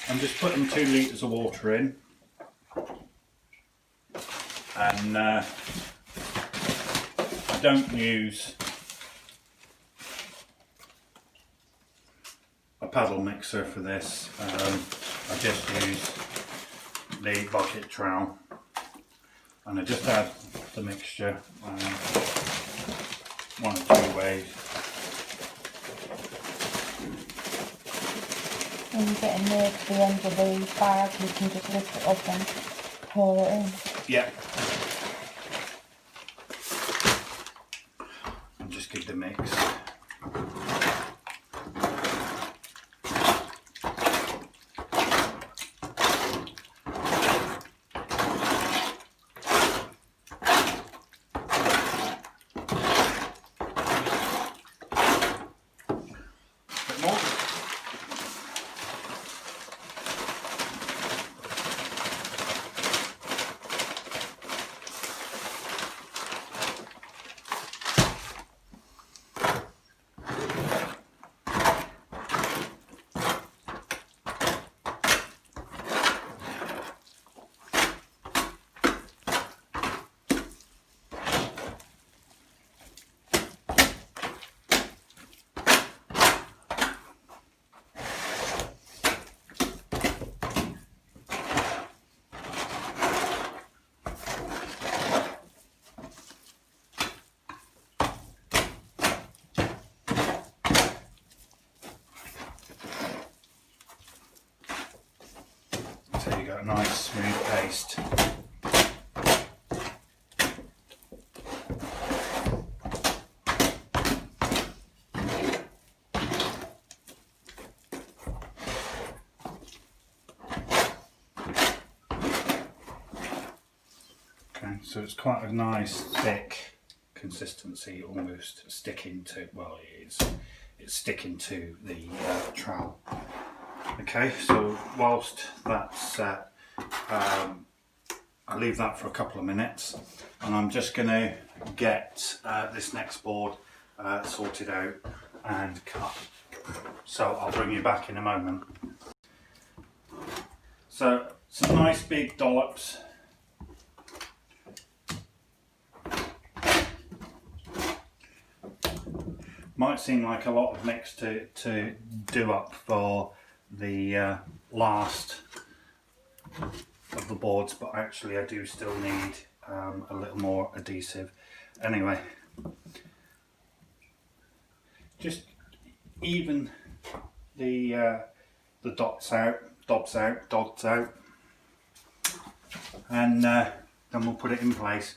I'm just putting 2 litres of water in, and I don't use a paddle mixer for this. I just use the bucket trowel, and I just add the mixture 1 or 2 ways. When you're getting near to the end of the bag, you can just lift it up and pour it in. Yeah. And just give the mix. So you got a nice smooth paste. Okay, so it's quite a nice thick consistency, almost sticking to, well, it's sticking to the trowel. Okay, so whilst that's set, I'll leave that for a couple of minutes, and I'm just going to get this next board sorted out and cut. So I'll bring you back in a moment. So some nice big dollops. Might seem like a lot of mix to do up for the last of the boards, but actually I do still need a little more adhesive. Anyway, just even the dots out, and then we'll put it in place.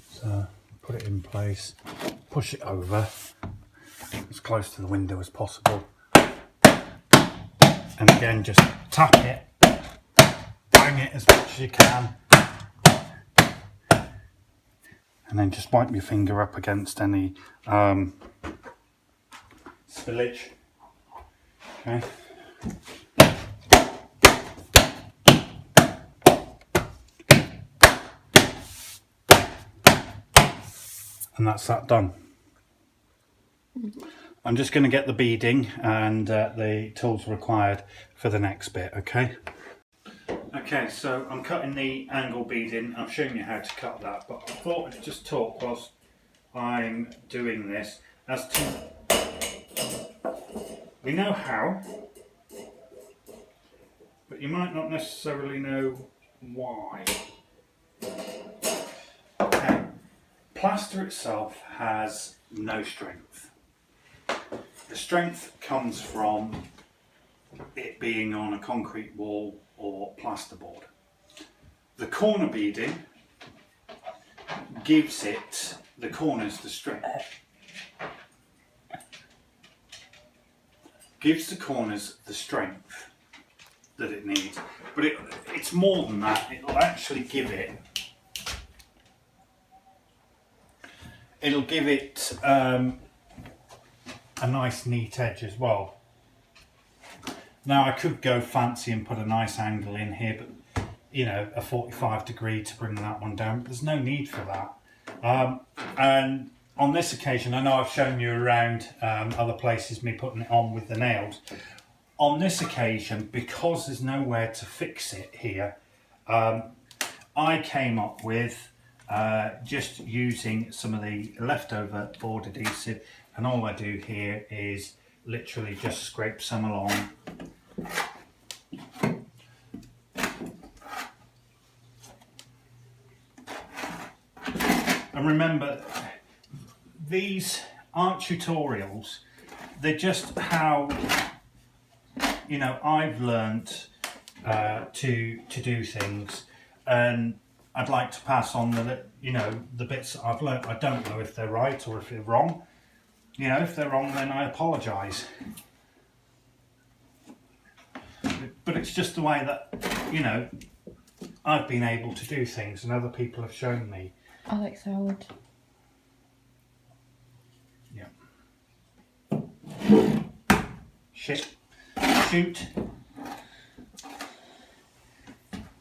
So put it in place, push it over as close to the window as possible, and again just tap it, bang it as much as you can, and then just wipe your finger up against any spillage. Okay. And that's that done. I'm just going to get the beading and the tools required for the next bit, okay? Okay, so I'm cutting the angle beading. I've shown you how to cut that, but I thought I'd just talk whilst I'm doing this as to, we know how, but you might not necessarily know why. Okay. Plaster itself has no strength. The strength comes from it being on a concrete wall or plasterboard. The corner beading gives it, the corners, the strength. Gives the corners the strength that it needs. But it's more than that. It'll actually give it, a nice neat edge as well. Now I could go fancy and put a nice angle in here, but you know, a 45 degree to bring that one down. There's no need for that. And on this occasion, I know I've shown you around other places me putting it on with the nails. On this occasion, because there's nowhere to fix it here, I came up with just using some of the leftover board adhesive, and all I do here is literally just scrape some along. And remember, these aren't tutorials, they're just how, you know, I've learnt to do things, and I'd like to pass on the, you know, the bits that I've learnt. I don't know if they're right or if they're wrong. You know, if they're wrong, then I apologise. But it's just the way that, you know, I've been able to do things and other people have shown me. Alex Howard. Yeah. Shit. Shoot.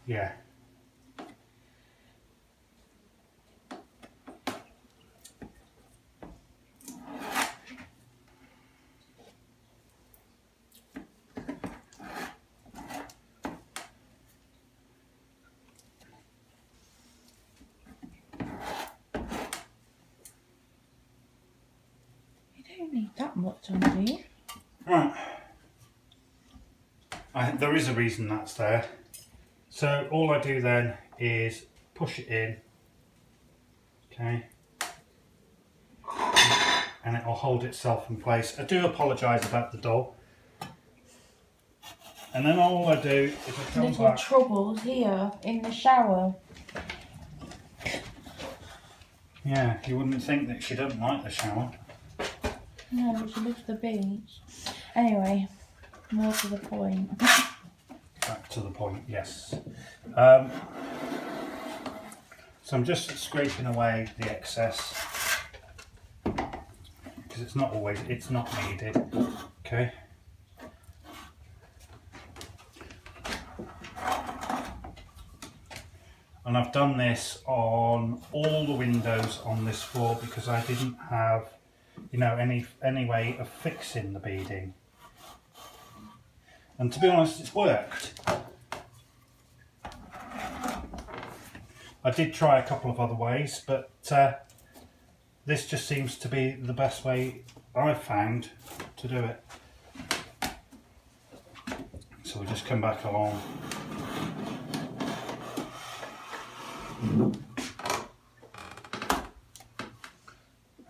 Yeah. Need that much on, do you? Right. There is a reason that's there. So all I do then is push it in, okay, and it will hold itself in place. I do apologise about the door. And then all I do is I come Little back. troubles here in the shower. Yeah, you wouldn't think that she doesn't like the shower. No, but she loves the beach. Anyway, more to the point. Back to the point, yes. So I'm just scraping away the excess because it's not needed. Okay. And I've done this on all the windows on this floor because I didn't have, you know, any way of fixing the beading. And to be honest, it's worked. I did try a couple of other ways, but this just seems to be the best way I've found to do it. So we'll just come back along.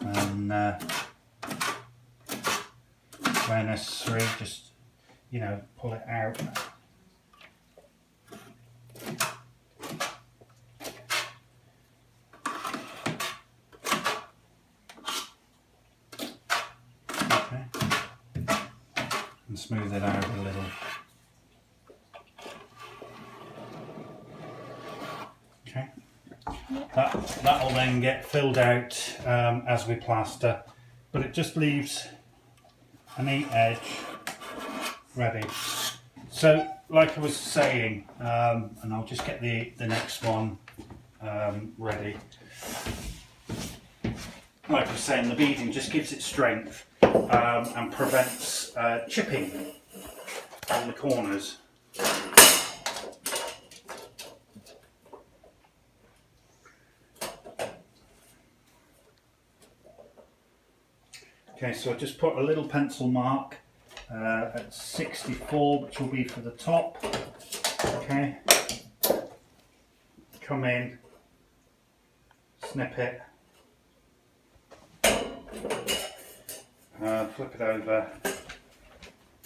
And where necessary, just, you know, pull it out. Okay. And smooth it out a little. Okay. That'll then get filled out as we plaster, but it just leaves a neat edge ready. So, like I was saying, and I'll just get the next one ready. Like I was saying, the beading just gives it strength and prevents chipping on the corners. Okay, so I just put a little pencil mark at 64, which will be for the top. Okay, come in, snip it, flip it over,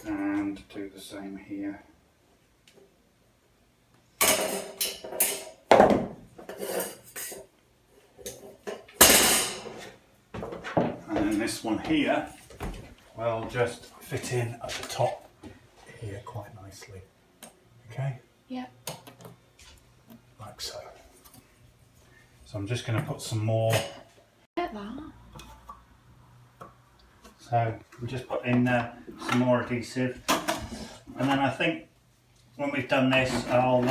and do the same here. And then this one here will just fit in at the top here quite nicely. Okay? Yep. Like so. So I'm just going to put some more. Get that. So we just put in some more adhesive, and then I think when we've done this, I'll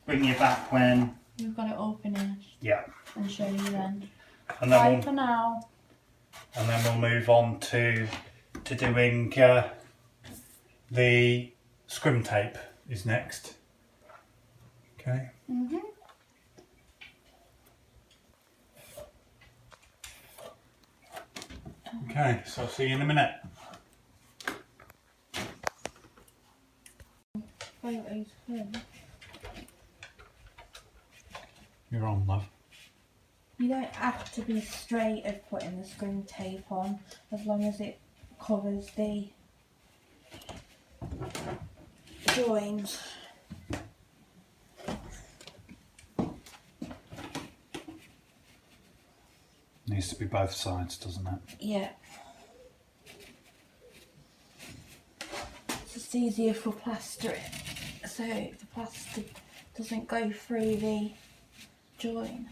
bring you back when You've got it all finished. yeah. and show you then. And Bye then for now. and then we'll move on to doing the scrim tape is next. Okay. Okay, so I'll see you in a minute. You're on, love. You don't have to be straight of putting the scrim tape on, as long as it covers the joins. Needs to be both sides, doesn't it? Yeah. It's just easier for plastering, so the plaster doesn't go through the join.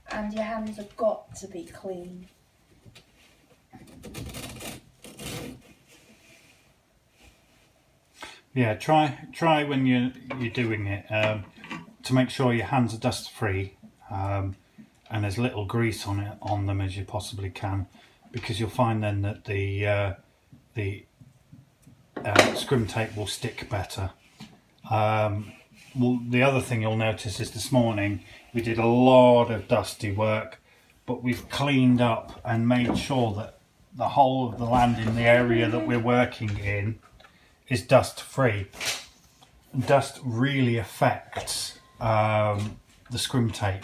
And your hands have got to be clean. Yeah, try when you're doing it to make sure your hands are dust free and as little grease on them as you possibly can, because you'll find then that the scrim tape will stick better. Well, the other thing you'll notice is this morning we did a lot of dusty work, but we've cleaned up and made sure that the whole of the land in the area that we're working in is dust free. Dust really affects the scrim tape.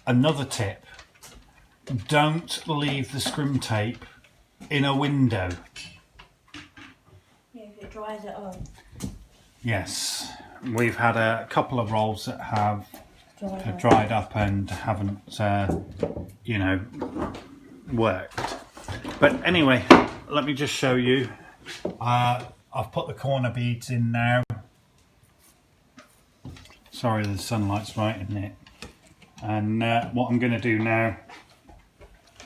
Another tip, don't leave the scrim tape in a window. Yeah, if it dries it up. Yes, we've had a couple of rolls that have dried up and haven't, you know, worked. But anyway, let me just show you. I've put the corner beads in now. Sorry, the sunlight's right in it. And what I'm going to do now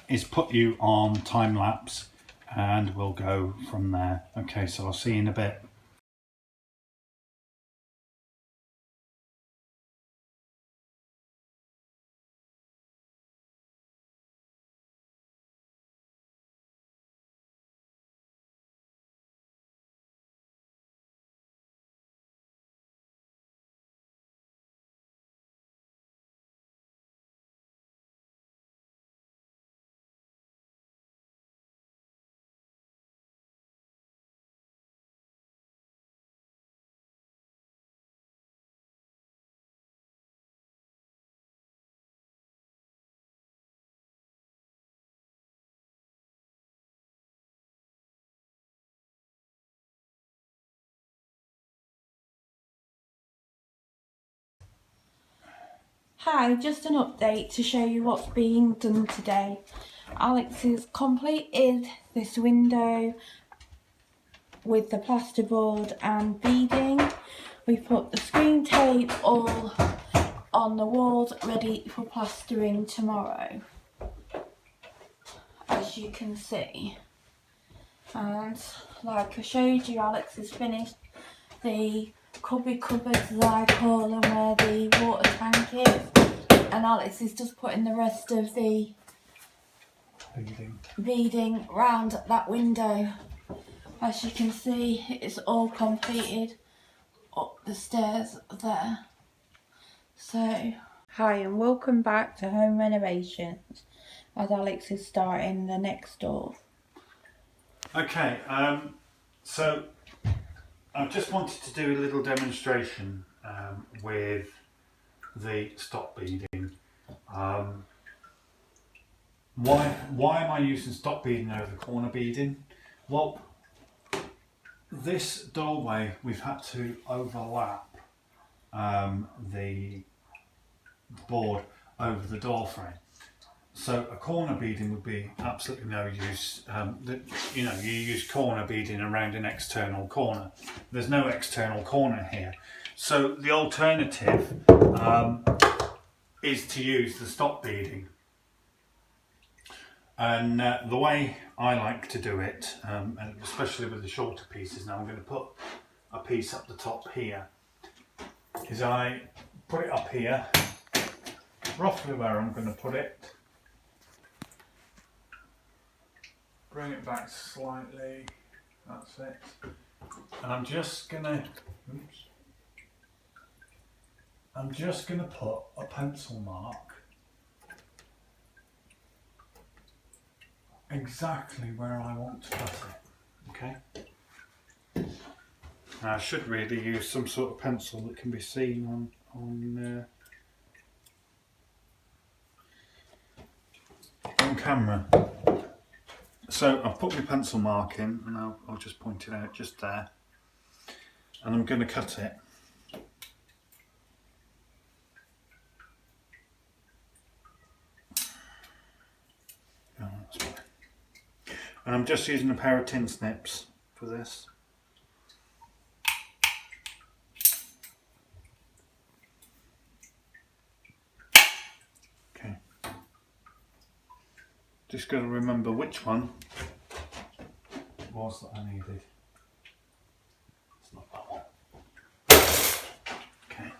is put you on time lapse and we'll go from there. Okay, so I'll see you in a bit. Hi, just an update to show you what's being done today. Alex has completed this window with the plasterboard and beading. We put the screen tape all on the walls ready for plastering tomorrow, as you can see. And like I showed you, Alex has finished the cubby cupboards, as I call them, where the water tank is, and Alex is just putting the rest of the beading round that window. As you can see, it's all completed up the stairs there. So, hi and welcome back to Home Renovations, as Alex is starting the next door. Okay, so I just wanted to do a little demonstration with the stop beading. Why am I using stop beading over the corner beading? Well, this doorway we've had to overlap the board over the door frame. So a corner beading would be absolutely no use. You know, you use corner beading around an external corner. There's no external corner here. So the alternative is to use the stop beading. And the way I like to do it, and especially with the shorter pieces, now I'm going to put a piece up the top here, is I put it up here, roughly where I'm going to put it, bring it back slightly, that's it, and I'm just going to put a pencil mark exactly where I want to cut it, okay? Now I should really use some sort of pencil that can be seen on camera. So I've put my pencil mark in, and I'll just point it out just there, and I'm going to cut it. Oh, that's fine. And I'm just using a pair of tin snips for this. Okay. Just got to remember which one it was that I needed. It's not that one. Okay.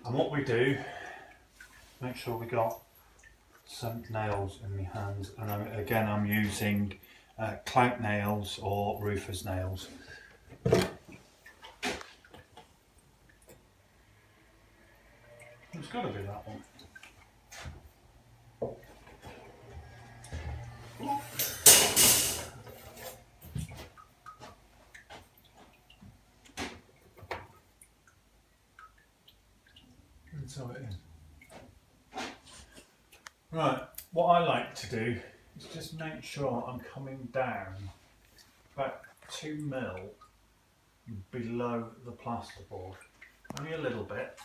And what we do, make sure we got some nails in my hands, and again I'm using clout nails or roofer's nails. It's got to be that one. And so it is. Right, what I like to do is just make sure I'm coming down about 2 mil below the plasterboard, only a little bit.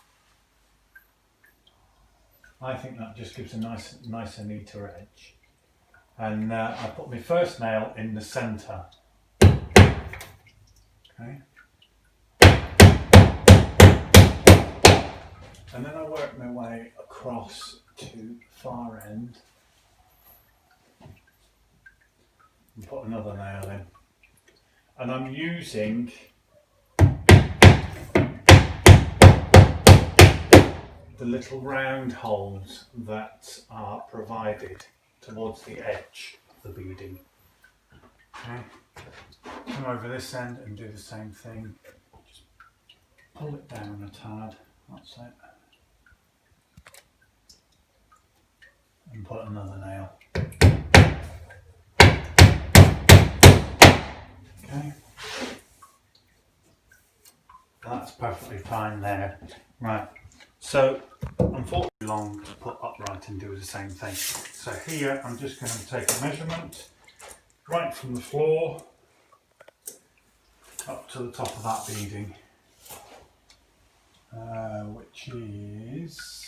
I think that just gives a nicer, neater edge. And I put my first nail in the centre. Okay. And then I work my way across to far end and put another nail in, and I'm using the little round holes that are provided towards the edge of the beading. Okay, come over this end and do the same thing, just pull it down a tad, that's it. And put another nail. Okay. That's perfectly fine there. Right. So, unfortunately long to put upright and do the same thing. So here I'm just going to take a measurement right from the floor up to the top of that beading, which is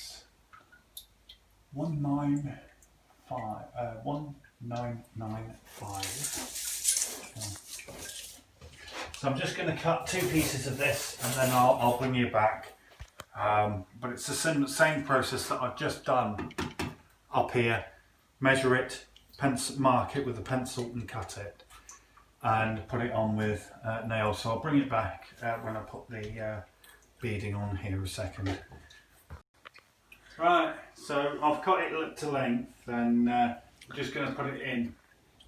1995. So I'm just going to cut 2 pieces of this, and then I'll bring you back. But it's the same process that I've just done up here. Measure it, mark it with a pencil and cut it, and put it on with nails. So I'll bring it back when I put the beading on here a second. Right, so I've cut it to length, and I'm just going to put it in.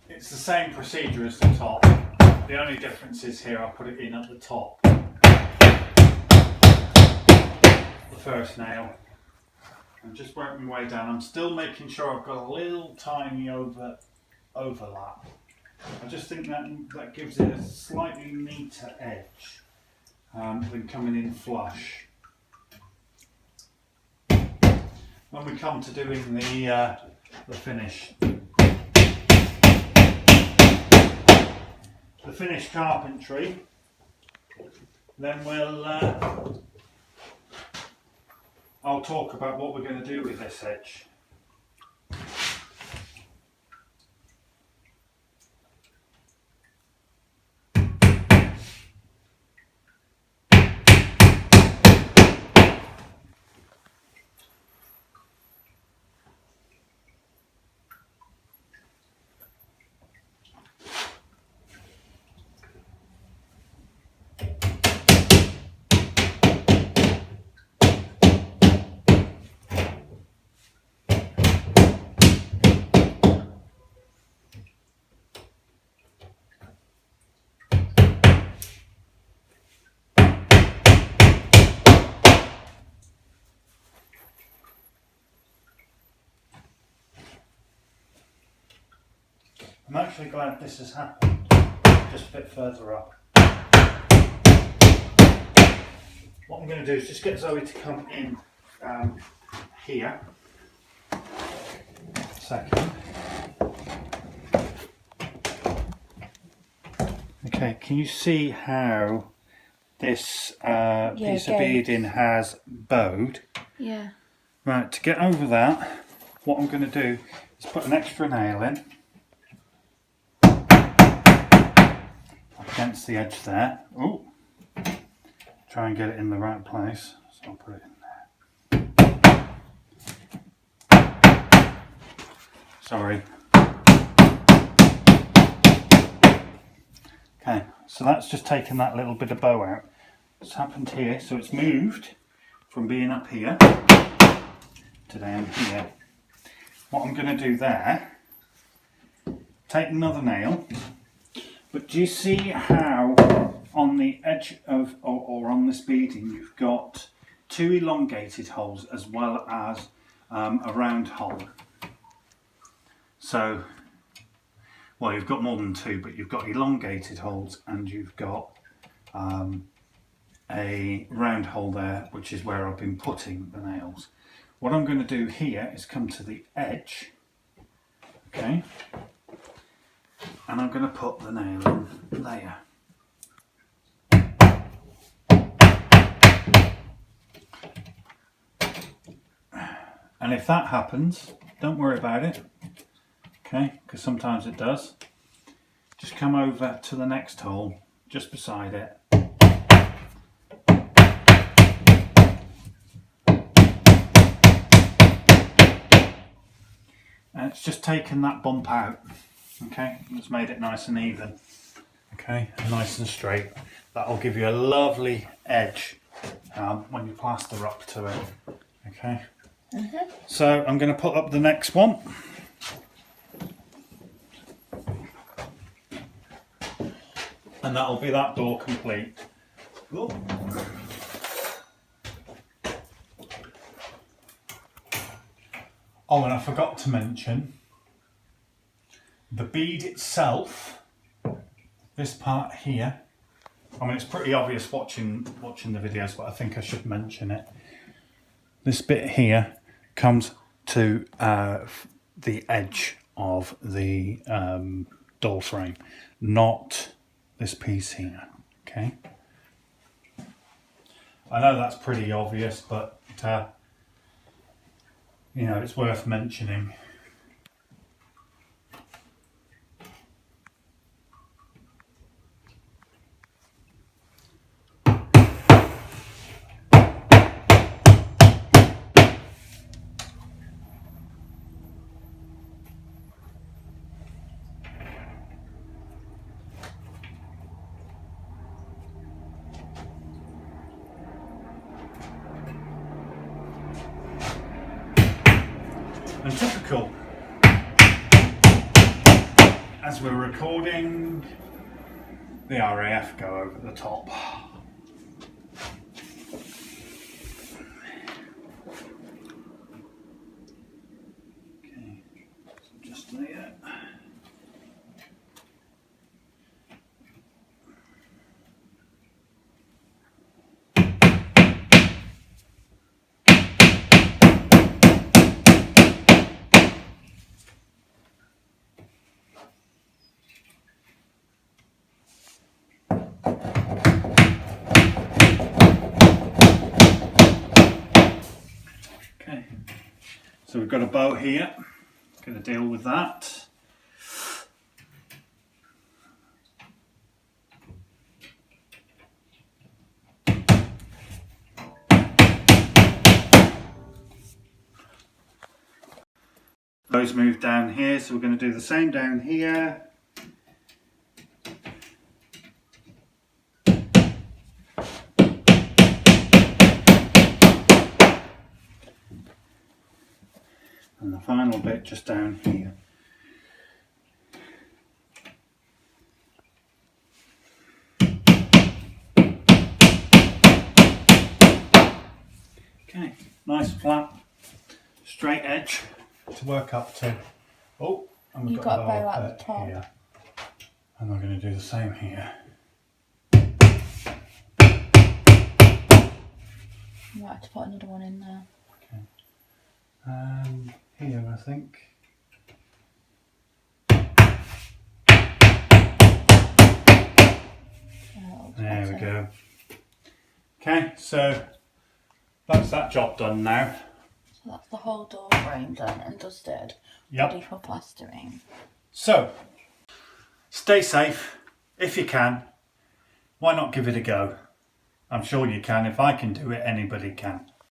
It's the same procedure as the top. The only difference is here I put it in at the top. The first nail. And just work my way down. I'm still making sure I've got a little tiny overlap. I just think that gives it a slightly neater edge than coming in flush. When we come to doing the finish, the finished carpentry, then I'll talk about what we're going to do with this edge. I'm actually glad this has happened, just a bit further up. What I'm going to do is just get Zoe to come in here. Second. Okay, can you see how this piece of beading has bowed? Yeah. Right, to get over that, what I'm going to do is put an extra nail in against the edge there. Oh, try and get it in the right place. So I'll put it in there. Sorry. Okay, so that's just taken that little bit of bow out. What's happened here, so it's moved from being up here to down here. What I'm going to do there, take another nail, but do you see how on the edge of, or on this beading, you've got two elongated holes as well as a round hole. So, well, you've got more than two, but you've got elongated holes and you've got a round hole there, which is where I've been putting the nails. What I'm going to do here is come to the edge, okay, and I'm going to put the nail in there. And if that happens, don't worry about it, okay, because sometimes it does. Just come over to the next hole, just beside it. And it's just taken that bump out, okay, and it's made it nice and even, okay, and nice and straight. That'll give you a lovely edge when you plaster up to it, okay. So I'm going to put up the next one. And that'll be that door complete. Ooh. Oh, and I forgot to mention the bead itself, this part here. I mean, it's pretty obvious watching the videos, but I think I should mention it. This bit here comes to the edge of the door frame, not this piece here, okay? I know that's pretty obvious, but you know, it's worth mentioning. And typical, as we're recording, the RAF go over the top. Okay, so just there. So we've got a bow here, going to deal with that. Those move down here, so we're going to do the same down here. And the final bit just down here. nice flat straight edge to work up to. Oh, And we've You've got a bow up at the top. here. And we're going to do the same here. You might have to put another one in there. Okay. And here, I think. There we go. Okay, so that's that job done now. So that's the whole door frame done and dusted. Yep. Ready for plastering. So, stay safe if you can. Why not give it a go? I'm sure you can. If I can do it, anybody can.